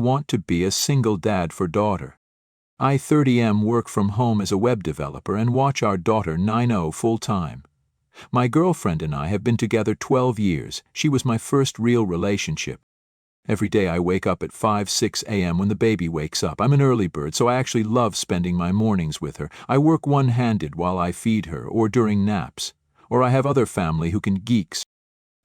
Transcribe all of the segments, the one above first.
want to be a single dad for daughter. I 30M work from home as a web developer and watch our daughter 90 full-time. My girlfriend and I have been together 12 years. She was my first real relationship. Every day I wake up at 5-6 a.m. when the baby wakes up. I'm an early bird, so I actually love spending my mornings with her. I work one-handed while I feed her or during naps. Or I have other family who can geeks.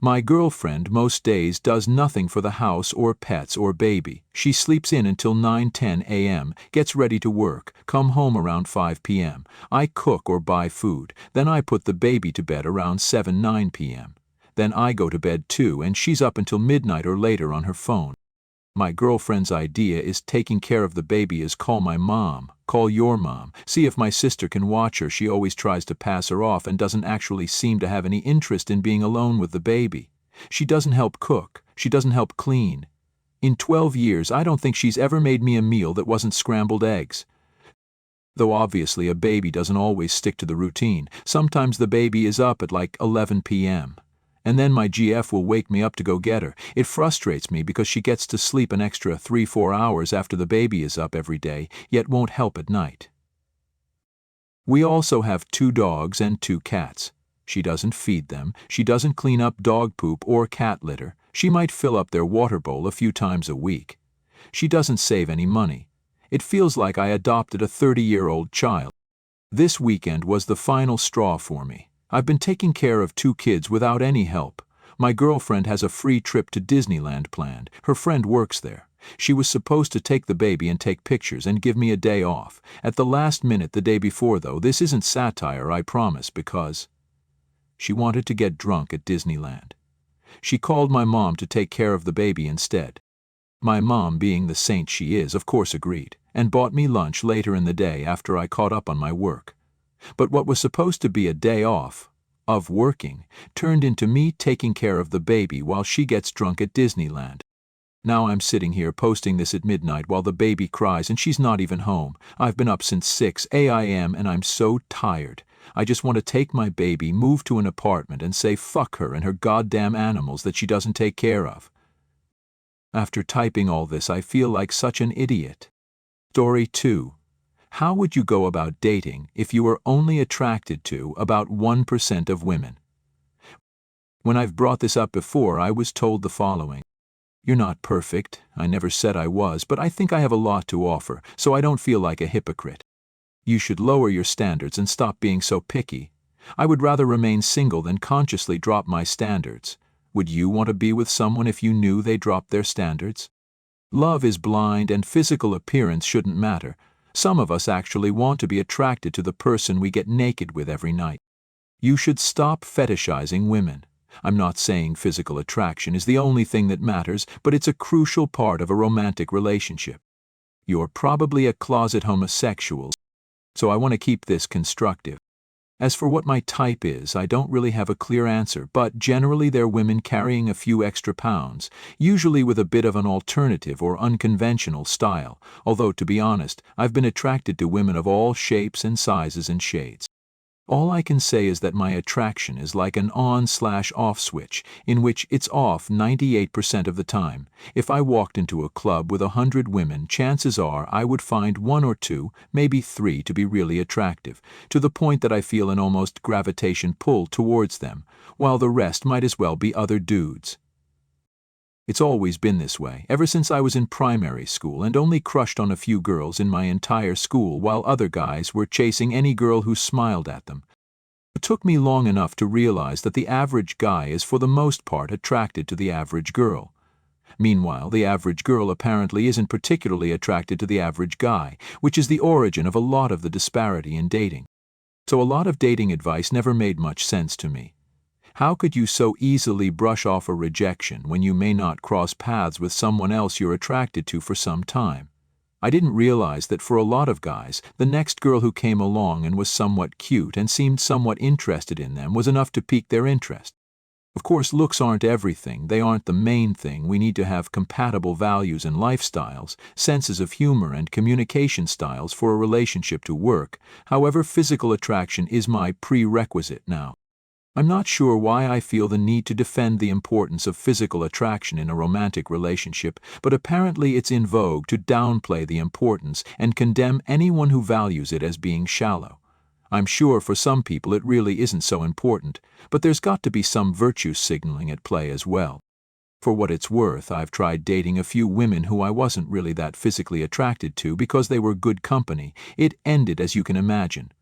My girlfriend most days does nothing for the house or pets or baby. She sleeps in until 9-10 a.m., gets ready to work, come home around 5 p.m. I cook or buy food. Then I put the baby to bed around 7-9 p.m. Then I go to bed too, and she's up until midnight or later on her phone. My girlfriend's idea is taking care of the baby is call my mom, call your mom, see if my sister can watch her. She always tries to pass her off and doesn't actually seem to have any interest in being alone with the baby. She doesn't help cook, she doesn't help clean. In 12 years, I don't think she's ever made me a meal that wasn't scrambled eggs. Though obviously a baby doesn't always stick to the routine. Sometimes the baby is up at like 11 p.m. And then my GF will wake me up to go get her. It frustrates me because she gets to sleep an extra 3-4 hours after the baby is up every day, yet won't help at night. We also have 2 dogs and 2 cats. She doesn't feed them, she doesn't clean up dog poop or cat litter, she might fill up their water bowl a few times a week. She doesn't save any money. It feels like I adopted a 30-year-old child. This weekend was the final straw for me. I've been taking care of 2 kids without any help. My girlfriend has a free trip to Disneyland planned. Her friend works there. She was supposed to take the baby and take pictures and give me a day off. At the last minute the day before, though, this isn't satire, I promise, because she wanted to get drunk at Disneyland. She called my mom to take care of the baby instead. My mom, being the saint she is, of course agreed, and bought me lunch later in the day after I caught up on my work. But what was supposed to be a day off, of working, turned into me taking care of the baby while she gets drunk at Disneyland. Now I'm sitting here posting this at midnight while the baby cries and she's not even home. I've been up since 6 a.m. and I'm so tired. I just want to take my baby, move to an apartment and say fuck her and her goddamn animals that she doesn't take care of. After typing all this, I feel like such an idiot. Story 2. How would you go about dating if you were only attracted to about 1% of women? When I've brought this up before, I was told the following. You're not perfect, I never said I was, but I think I have a lot to offer, so I don't feel like a hypocrite. You should lower your standards and stop being so picky. I would rather remain single than consciously drop my standards. Would you want to be with someone if you knew they dropped their standards? Love is blind and physical appearance shouldn't matter. Some of us actually want to be attracted to the person we get naked with every night. You should stop fetishizing women. I'm not saying physical attraction is the only thing that matters, but it's a crucial part of a romantic relationship. You're probably a closet homosexual, so I want to keep this constructive. As for what my type is, I don't really have a clear answer, but generally they're women carrying a few extra pounds, usually with a bit of an alternative or unconventional style, although to be honest, I've been attracted to women of all shapes and sizes and shades. All I can say is that my attraction is like an on/off switch, in which it's off 98% of the time. If I walked into a club with 100 women, chances are I would find 1 or 2, maybe 3 to be really attractive, to the point that I feel an almost gravitation pull towards them, while the rest might as well be other dudes. It's always been this way, ever since I was in primary school, and only crushed on a few girls in my entire school while other guys were chasing any girl who smiled at them. It took me long enough to realize that the average guy is for the most part attracted to the average girl. Meanwhile, the average girl apparently isn't particularly attracted to the average guy, which is the origin of a lot of the disparity in dating. So a lot of dating advice never made much sense to me. How could you so easily brush off a rejection when you may not cross paths with someone else you're attracted to for some time? I didn't realize that for a lot of guys, the next girl who came along and was somewhat cute and seemed somewhat interested in them was enough to pique their interest. Of course, looks aren't everything, they aren't the main thing. We need to have compatible values and lifestyles, senses of humor and communication styles for a relationship to work. However, physical attraction is my prerequisite now. I'm not sure why I feel the need to defend the importance of physical attraction in a romantic relationship, but apparently it's in vogue to downplay the importance and condemn anyone who values it as being shallow. I'm sure for some people it really isn't so important, but there's got to be some virtue signaling at play as well. For what it's worth, I've tried dating a few women who I wasn't really that physically attracted to because they were good company. It ended, as you can imagine,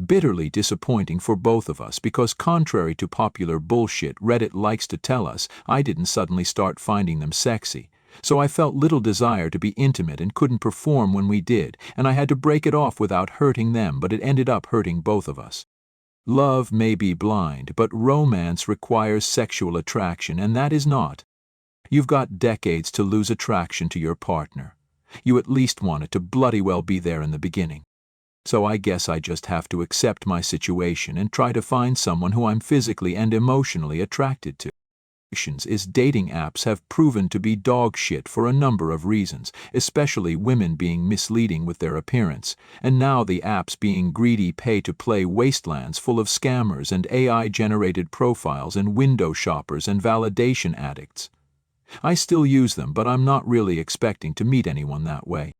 bitterly disappointing for both of us because, contrary to popular bullshit Reddit likes to tell us, I didn't suddenly start finding them sexy. So I felt little desire to be intimate and couldn't perform when we did, and I had to break it off without hurting them, but it ended up hurting both of us. Love may be blind, but romance requires sexual attraction, and that is not. You've got decades to lose attraction to your partner. You at least want it to bloody well be there in the beginning. So I guess I just have to accept my situation and try to find someone who I'm physically and emotionally attracted to. Dating apps have proven to be dog shit for a number of reasons, especially women being misleading with their appearance, and now the apps being greedy pay-to-play wastelands full of scammers and AI-generated profiles and window shoppers and validation addicts. I still use them, but I'm not really expecting to meet anyone that way.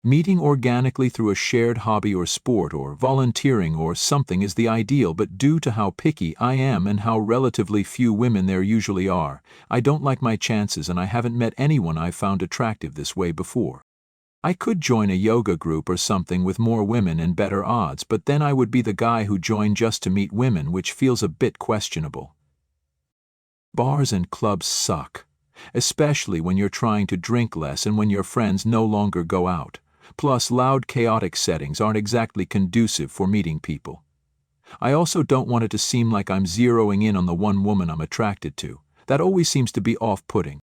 Meeting organically through a shared hobby or sport or volunteering or something is the ideal, but due to how picky I am and how relatively few women there usually are, I don't like my chances and I haven't met anyone I've found attractive this way before. I could join a yoga group or something with more women and better odds, but then I would be the guy who joined just to meet women, which feels a bit questionable. Bars and clubs suck, especially when you're trying to drink less and when your friends no longer go out. Plus, loud, chaotic settings aren't exactly conducive for meeting people. I also don't want it to seem like I'm zeroing in on the one woman I'm attracted to. That always seems to be off-putting.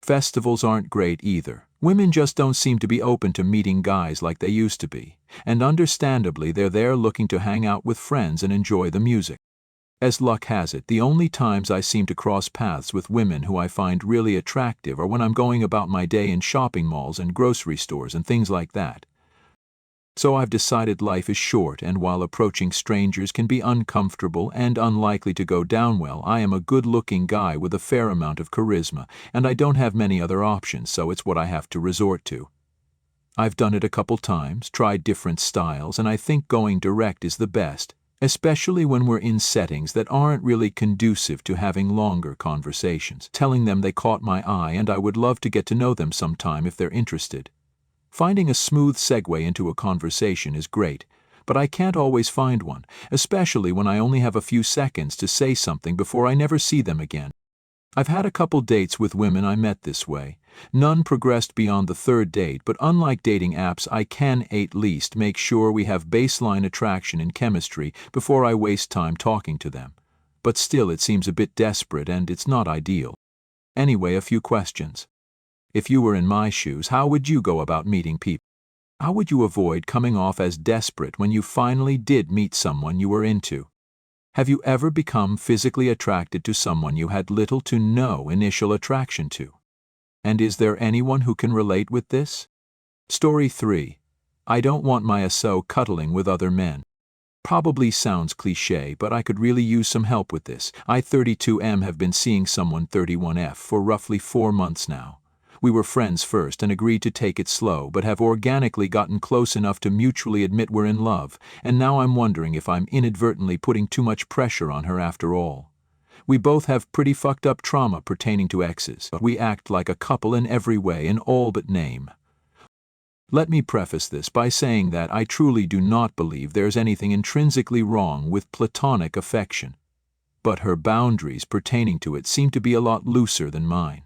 Festivals aren't great either. Women just don't seem to be open to meeting guys like they used to be, and understandably they're there looking to hang out with friends and enjoy the music. As luck has it, the only times I seem to cross paths with women who I find really attractive are when I'm going about my day in shopping malls and grocery stores and things like that. So I've decided life is short, and while approaching strangers can be uncomfortable and unlikely to go down well, I am a good-looking guy with a fair amount of charisma, and I don't have many other options, so it's what I have to resort to. I've done it a couple times, tried different styles, and I think going direct is the best, especially when we're in settings that aren't really conducive to having longer conversations, telling them they caught my eye and I would love to get to know them sometime if they're interested. Finding a smooth segue into a conversation is great, but I can't always find one, especially when I only have a few seconds to say something before I never see them again. I've had a couple dates with women I met this way. None progressed beyond the third date, but unlike dating apps, I can at least make sure we have baseline attraction and chemistry before I waste time talking to them. But still, it seems a bit desperate and it's not ideal. Anyway, a few questions. If you were in my shoes, how would you go about meeting people? How would you avoid coming off as desperate when you finally did meet someone you were into? Have you ever become physically attracted to someone you had little to no initial attraction to? And is there anyone who can relate with this? Story 3. I don't want my SO cuddling with other men. Probably sounds cliché, but I could really use some help with this. I, 32M, have been seeing someone, 31F, for roughly 4 months now. We were friends first and agreed to take it slow, but have organically gotten close enough to mutually admit we're in love, and now I'm wondering if I'm inadvertently putting too much pressure on her after all. We both have pretty fucked up trauma pertaining to exes, but we act like a couple in every way, in all but name. Let me preface this by saying that I truly do not believe there's anything intrinsically wrong with platonic affection, but her boundaries pertaining to it seem to be a lot looser than mine.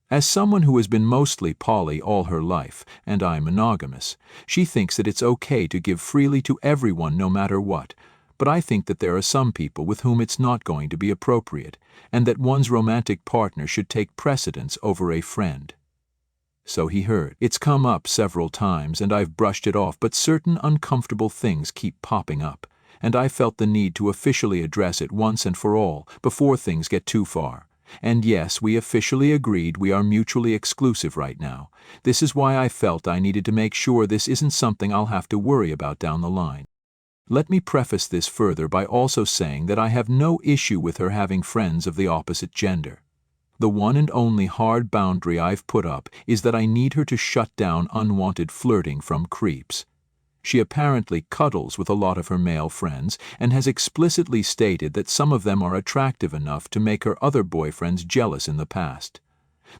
As someone who has been mostly poly all her life, and I'm monogamous, she thinks that it's okay to give freely to everyone no matter what, but I think that there are some people with whom it's not going to be appropriate, and that one's romantic partner should take precedence over a friend. So he heard. It's come up several times and I've brushed it off, but certain uncomfortable things keep popping up, and I felt the need to officially address it once and for all before things get too far. And yes, we officially agreed we are mutually exclusive right now. This is why I felt I needed to make sure this isn't something I'll have to worry about down the line. Let me preface this further by also saying that I have no issue with her having friends of the opposite gender. The one and only hard boundary I've put up is that I need her to shut down unwanted flirting from creeps. She apparently cuddles with a lot of her male friends and has explicitly stated that some of them are attractive enough to make her other boyfriends jealous in the past.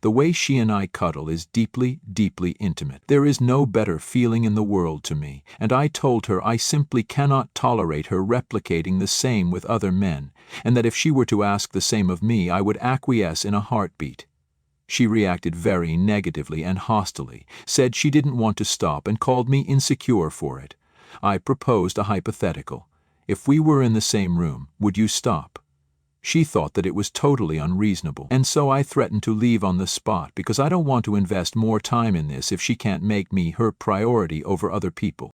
The way she and I cuddle is deeply, deeply intimate. There is no better feeling in the world to me, and I told her I simply cannot tolerate her replicating the same with other men, and that if she were to ask the same of me, I would acquiesce in a heartbeat. She reacted very negatively and hostilely, said she didn't want to stop, and called me insecure for it. I proposed a hypothetical. If we were in the same room, would you stop? She thought that it was totally unreasonable, and so I threatened to leave on the spot because I don't want to invest more time in this if she can't make me her priority over other people.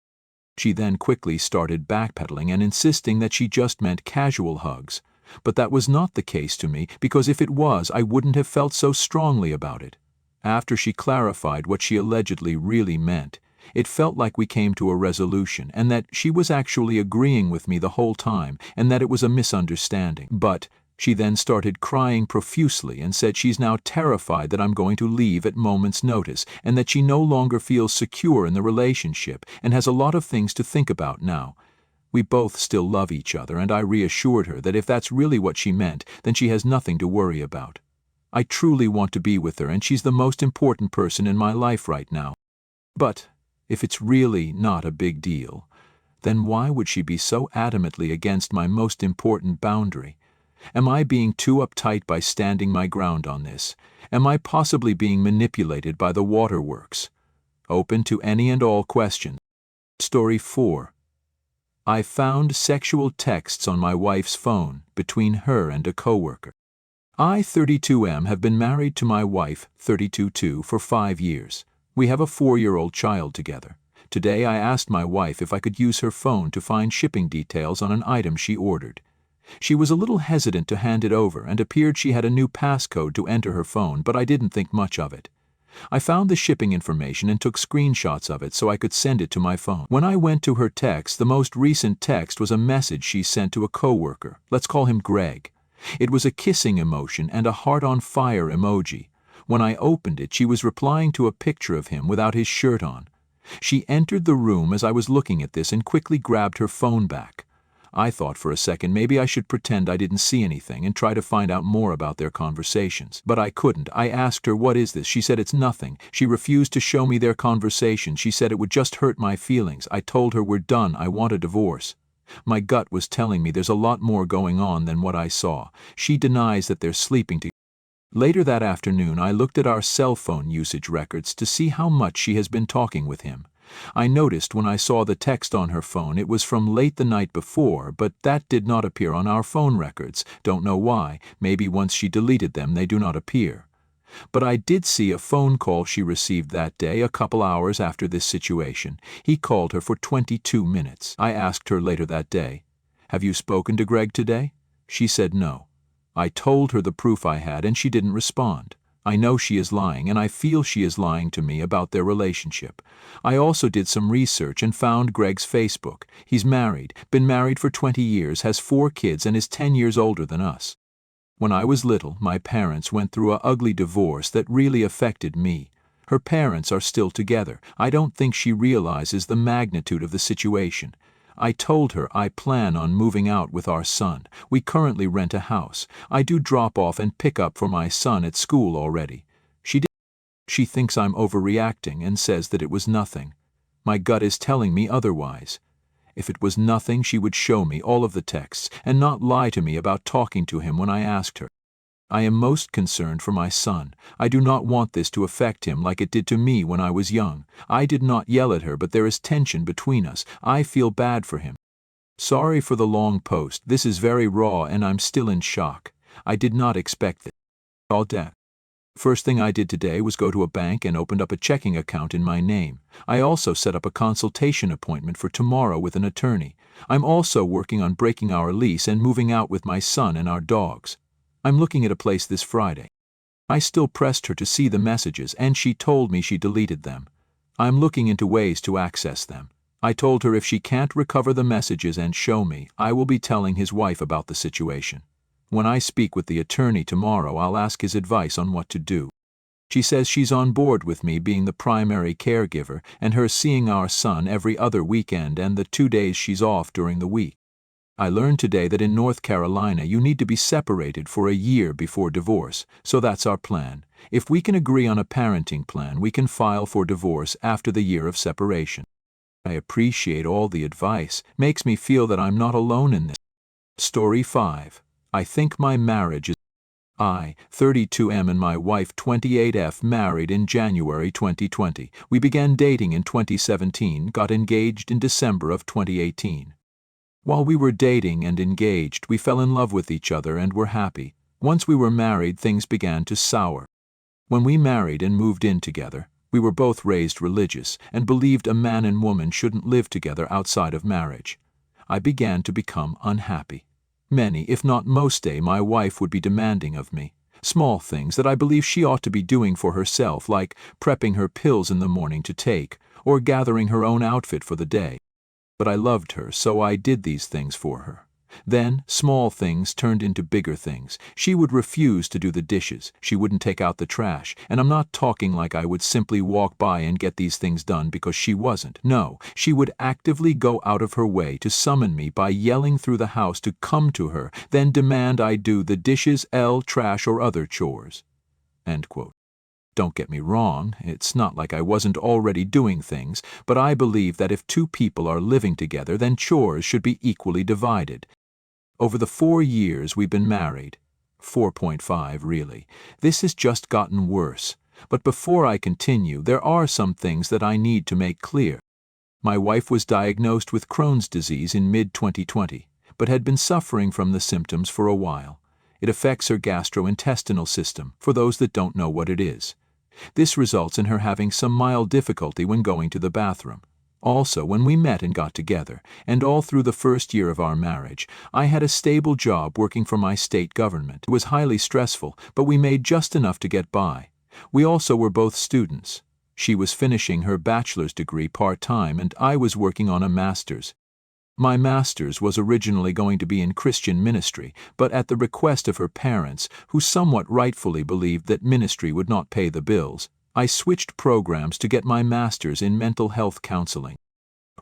She then quickly started backpedaling and insisting that she just meant casual hugs, but that was not the case to me, because if it was, I wouldn't have felt so strongly about it. After she clarified what she allegedly really meant, it felt like we came to a resolution and that she was actually agreeing with me the whole time and that it was a misunderstanding. But she then started crying profusely and said she's now terrified that I'm going to leave at moment's notice and that she no longer feels secure in the relationship and has a lot of things to think about now. We both still love each other, and I reassured her that if that's really what she meant, then she has nothing to worry about. I truly want to be with her, and she's the most important person in my life right now. But if it's really not a big deal, then why would she be so adamantly against my most important boundary? Am I being too uptight by standing my ground on this? Am I possibly being manipulated by the waterworks? Open to any and all questions. Story 4. I found sexual texts on my wife's phone between her and a coworker. I, 32M, have been married to my wife, 32-2, for 5 years. We have a 4-year-old child together. Today I asked my wife if I could use her phone to find shipping details on an item she ordered. She was a little hesitant to hand it over and appeared she had a new passcode to enter her phone, but I didn't think much of it. I found the shipping information and took screenshots of it so I could send it to my phone. When I went to her text, the most recent text was a message she sent to a coworker. Let's call him Greg. It was a kissing emotion and a heart on fire emoji. When I opened it, she was replying to a picture of him without his shirt on. She entered the room as I was looking at this and quickly grabbed her phone back. I thought for a second maybe I should pretend I didn't see anything and try to find out more about their conversations. But I couldn't. I asked her, "What is this?" She said it's nothing. She refused to show me their conversation. She said it would just hurt my feelings. I told her we're done. I want a divorce. My gut was telling me there's a lot more going on than what I saw. She denies that they're sleeping together. Later that afternoon, I looked at our cell phone usage records to see how much she has been talking with him. I noticed when I saw the text on her phone it was from late the night before, but that did not appear on our phone records. Don't know why. Maybe once she deleted them they do not appear. But I did see a phone call she received that day, a couple hours after this situation. He called her for 22 minutes. I asked her later that day, "Have you spoken to Greg today?" She said no. I told her the proof I had and she didn't respond. I know she is lying, and I feel she is lying to me about their relationship. I also did some research and found Greg's Facebook. He's married, been married for 20 years, has 4 kids, and is 10 years older than us. When I was little, my parents went through an ugly divorce that really affected me. Her parents are still together. I don't think she realizes the magnitude of the situation. I told her I plan on moving out with our son. We currently rent a house. I do drop off and pick up for my son at school already. She thinks I'm overreacting and says that it was nothing. My gut is telling me otherwise. If it was nothing, she would show me all of the texts and not lie to me about talking to him when I asked her. I am most concerned for my son. I do not want this to affect him like it did to me when I was young. I did not yell at her, but there is tension between us. I feel bad for him. Sorry for the long post. This is very raw and I'm still in shock. I did not expect this. All debt. First thing I did today was go to a bank and opened up a checking account in my name. I also set up a consultation appointment for tomorrow with an attorney. I'm also working on breaking our lease and moving out with my son and our dogs. I'm looking at a place this Friday. I still pressed her to see the messages and she told me she deleted them. I'm looking into ways to access them. I told her if she can't recover the messages and show me, I will be telling his wife about the situation. When I speak with the attorney tomorrow, I'll ask his advice on what to do. She says she's on board with me being the primary caregiver and her seeing our son every other weekend and the 2 days she's off during the week. I learned today that in North Carolina you need to be separated for a year before divorce, so that's our plan. If we can agree on a parenting plan, we can file for divorce after the year of separation. I appreciate all the advice, makes me feel that I'm not alone in this. Story 5. I think my marriage is... I, 32M, and my wife, 28F, married in January 2020. We began dating in 2017, got engaged in December of 2018. While we were dating and engaged, we fell in love with each other and were happy. Once we were married, things began to sour. When we married and moved in together, we were both raised religious and believed a man and woman shouldn't live together outside of marriage. I began to become unhappy. Many, if not most day, my wife would be demanding of me. Small things that I believe she ought to be doing for herself, like prepping her pills in the morning to take, or gathering her own outfit for the day. But I loved her, so I did these things for her. Then, small things turned into bigger things. She would refuse to do the dishes, she wouldn't take out the trash, and I'm not talking like I would simply walk by and get these things done because she wasn't. No, she would actively go out of her way to summon me by yelling through the house to come to her, then demand I do the dishes, trash, or other chores." End quote. Don't get me wrong, it's not like I wasn't already doing things, but I believe that if two people are living together, then chores should be equally divided. Over the 4 years we've been married, 4.5 really, this has just gotten worse. But before I continue, there are some things that I need to make clear. My wife was diagnosed with Crohn's disease in mid-2020, but had been suffering from the symptoms for a while. It affects her gastrointestinal system, for those that don't know what it is. This results in her having some mild difficulty when going to the bathroom. Also, when we met and got together, and all through the first year of our marriage, I had a stable job working for my state government. It was highly stressful, but we made just enough to get by. We also were both students. She was finishing her bachelor's degree part-time, and I was working on a master's. My master's was originally going to be in Christian ministry, but at the request of her parents, who somewhat rightfully believed that ministry would not pay the bills, I switched programs to get my master's in mental health counseling.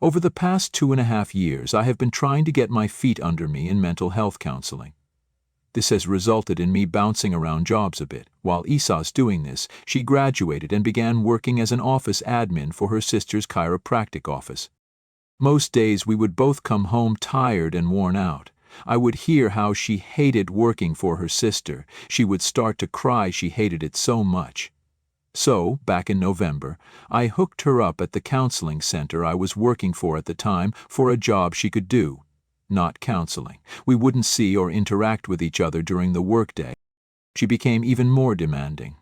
Over the past 2.5 years, I have been trying to get my feet under me in mental health counseling. This has resulted in me bouncing around jobs a bit. While Esau's doing this, she graduated and began working as an office admin for her sister's chiropractic office. Most days we would both come home tired and worn out. I would hear how she hated working for her sister. She would start to cry, she hated it so much. So, back in November, I hooked her up at the counseling center I was working for at the time for a job she could do. Not counseling. We wouldn't see or interact with each other during the workday. She became even more demanding.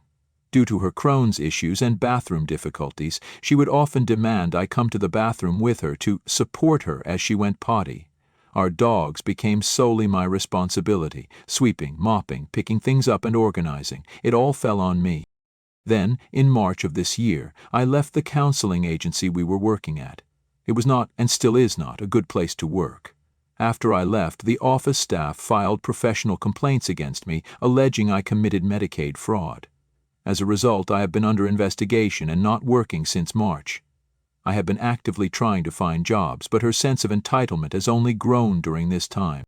Due to her Crohn's issues and bathroom difficulties, she would often demand I come to the bathroom with her to support her as she went potty. Our dogs became solely my responsibility. Sweeping, mopping, picking things up and organizing. It all fell on me. Then, in March of this year, I left the counseling agency we were working at. It was not, and still is not, a good place to work. After I left, the office staff filed professional complaints against me, alleging I committed Medicaid fraud. As a result, I have been under investigation and not working since March. I have been actively trying to find jobs, but her sense of entitlement has only grown during this time.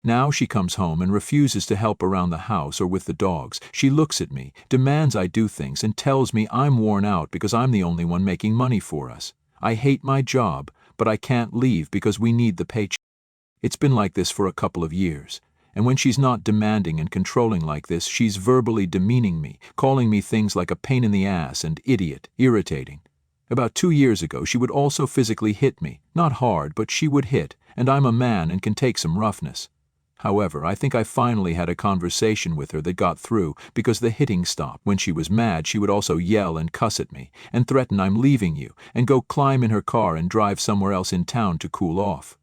Now she comes home and refuses to help around the house or with the dogs. She looks at me, demands I do things, and tells me I'm worn out because I'm the only one making money for us. I hate my job, but I can't leave because we need the paycheck. It's been like this for a couple of years. And when she's not demanding and controlling like this, she's verbally demeaning me, calling me things like a pain in the ass and idiot, irritating. About 2 years ago, she would also physically hit me. Not hard, but she would hit, and I'm a man and can take some roughness. However, I think I finally had a conversation with her that got through because the hitting stopped. When she was mad, she would also yell and cuss at me and threaten I'm leaving you and go climb in her car and drive somewhere else in town to cool off.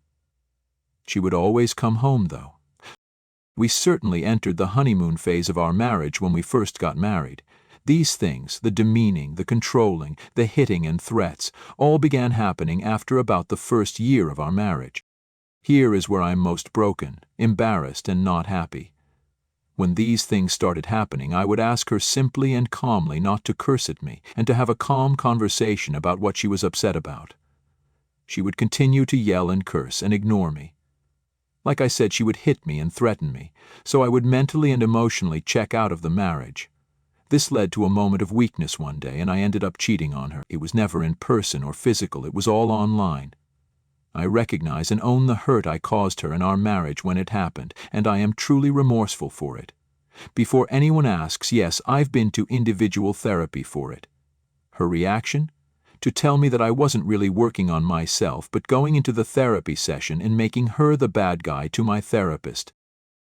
She would always come home, though. We certainly entered the honeymoon phase of our marriage when we first got married. These things, the demeaning, the controlling, the hitting and threats, all began happening after about the first year of our marriage. Here is where I am most broken, embarrassed, and not happy. When these things started happening, I would ask her simply and calmly not to curse at me and to have a calm conversation about what she was upset about. She would continue to yell and curse and ignore me. Like I said, she would hit me and threaten me, so I would mentally and emotionally check out of the marriage. This led to a moment of weakness one day, and I ended up cheating on her. It was never in person or physical, it was all online. I recognize and own the hurt I caused her in our marriage when it happened, and I am truly remorseful for it. Before anyone asks, yes, I've been to individual therapy for it. Her reaction? To tell me that I wasn't really working on myself, but going into the therapy session and making her the bad guy to my therapist.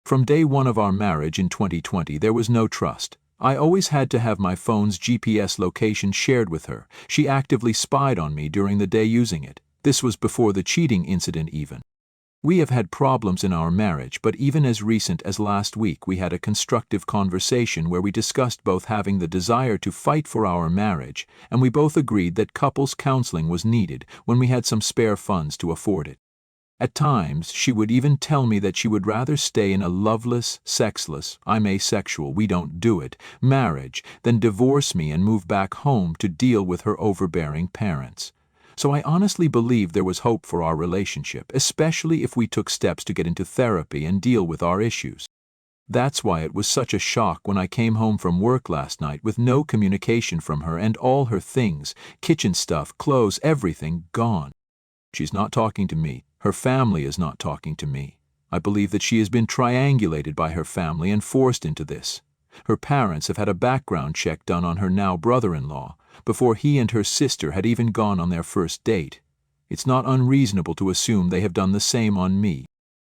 From day one of our marriage in 2020, there was no trust. I always had to have my phone's GPS location shared with her. She actively spied on me during the day using it. This was before the cheating incident even. We have had problems in our marriage, but even as recent as last week we had a constructive conversation where we discussed both having the desire to fight for our marriage, and we both agreed that couples counseling was needed when we had some spare funds to afford it. At times, she would even tell me that she would rather stay in a loveless, sexless, I'm asexual, we don't do it, marriage than divorce me and move back home to deal with her overbearing parents. So I honestly believed there was hope for our relationship, especially if we took steps to get into therapy and deal with our issues. That's why it was such a shock when I came home from work last night with no communication from her and all her things, kitchen stuff, clothes, everything, gone. She's not talking to me. Her family is not talking to me. I believe that she has been triangulated by her family and forced into this. Her parents have had a background check done on her now brother-in-law, before he and her sister had even gone on their first date. It's not unreasonable to assume they have done the same on me.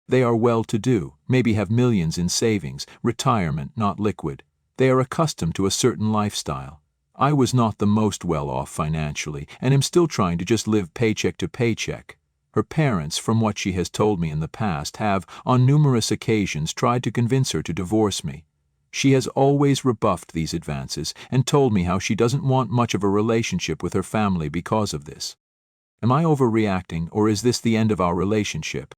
They are well-to-do, maybe have millions in savings, retirement, not liquid. They are accustomed to a certain lifestyle. I was not the most well-off financially, and am still trying to just live paycheck to paycheck. Her parents, from what she has told me in the past, have, on numerous occasions, tried to convince her to divorce me. She has always rebuffed these advances and told me how she doesn't want much of a relationship with her family because of this. Am I overreacting, or is this the end of our relationship?